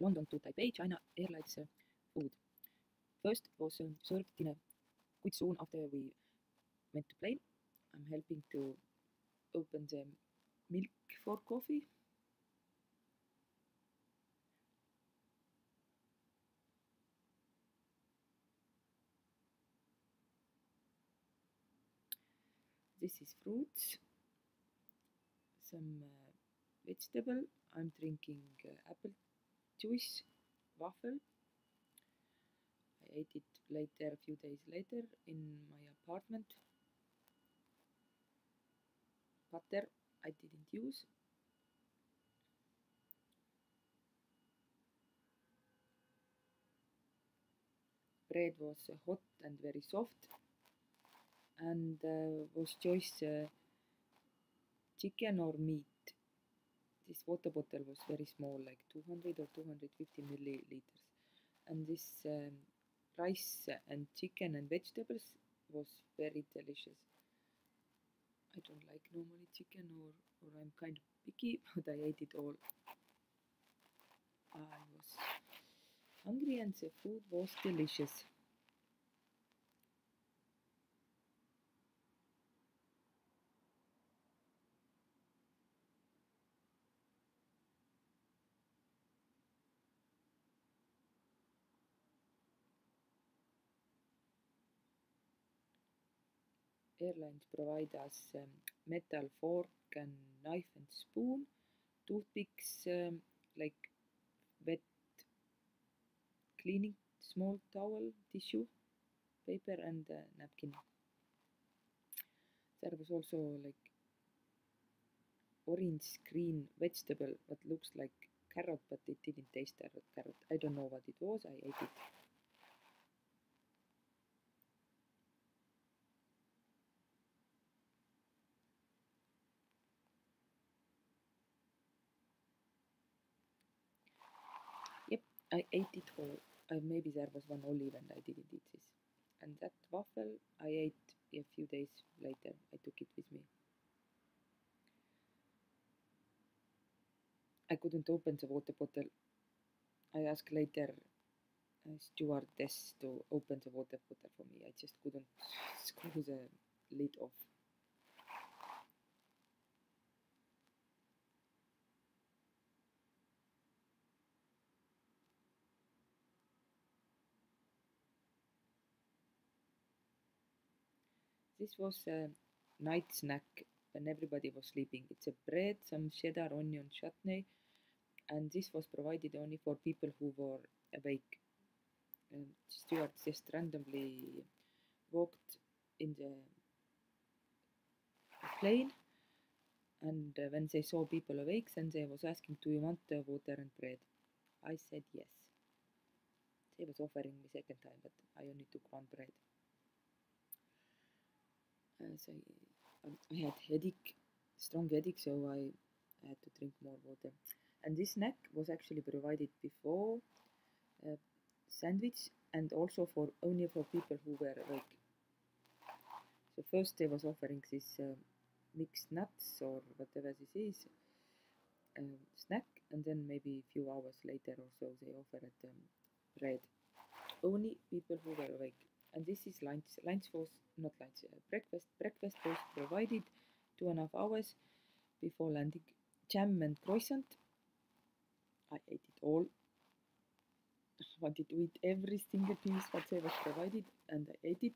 London to Taipei, China Airlines food. First was served dinner quite soon after we went to plane. I'm helping to open the milk for coffee. This is fruits, some vegetable. I'm drinking apple juice, waffle. I ate it later, a few days later, in my apartment. Butter I didn't use. Bread was hot and very soft, and was choice chicken or meat. This water bottle was very small, like 200 or 250 milliliters, and this rice and chicken and vegetables was very delicious. I don't like normally chicken, or I'm kind of picky, but I ate it all. I was hungry and the food was delicious. Airlines provide us metal fork and knife and spoon, toothpicks, like wet cleaning, small towel, tissue, paper, and napkin. There was also like orange green vegetable that looks like carrot, but it didn't taste like carrot. I don't know what it was. I ate it. Yep, I ate it all. Maybe there was one olive and I didn't eat this. And that waffle I ate a few days later. I took it with me. I couldn't open the water bottle. I asked later stewardess to open the water bottle for me. I just couldn't screw the lid off. This was a night snack when everybody was sleeping. It's a bread, some cheddar onion chutney, and this was provided only for people who were awake. Steward just randomly walked in the plane, and when they saw people awake, then they was asking, "Do you want water and bread?" I said yes. They was offering me second time, but I only took one bread. So I had headache, strong headache, so I had to drink more water. And this snack was actually provided before sandwich and also for only for people who were awake. So first they was offering this mixed nuts or whatever this is snack, and then maybe a few hours later or so they offered bread. Only people who were awake. And this is lunch. Lunch was not lunch. Breakfast. Breakfast was provided 2.5 hours before landing. Jam and croissant. I ate it all. I wanted to eat every single piece that they was provided, and I ate it.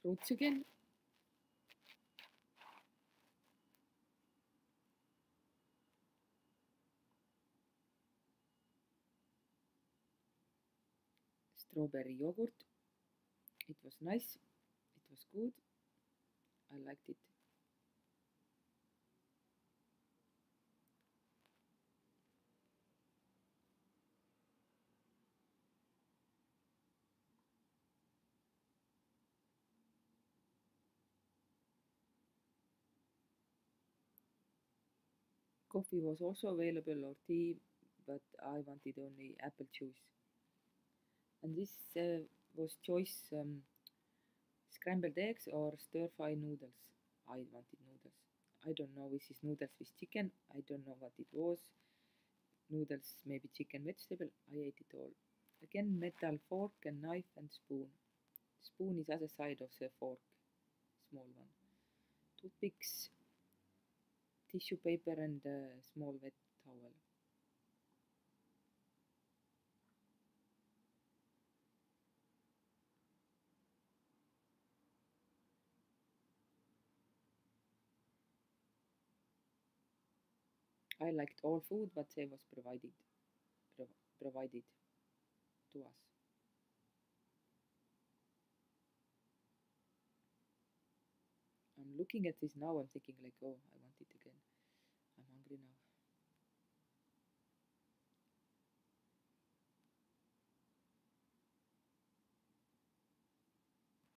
Fruits again. Strawberry yogurt. It was nice. It was good. I liked it. Coffee was also available or tea, but I wanted only apple juice. And this was choice scrambled eggs or stir fry noodles. I wanted noodles. I don't know if this noodles with chicken. I don't know what it was. noodles, maybe chicken, vegetable. I ate it all. Again, metal fork and knife and spoon. Spoon is other side of the fork, small one. Toothpicks, tissue paper and a small wet towel. I liked all food, but they was provided to us. I'm looking at this now. I'm thinking like, oh, I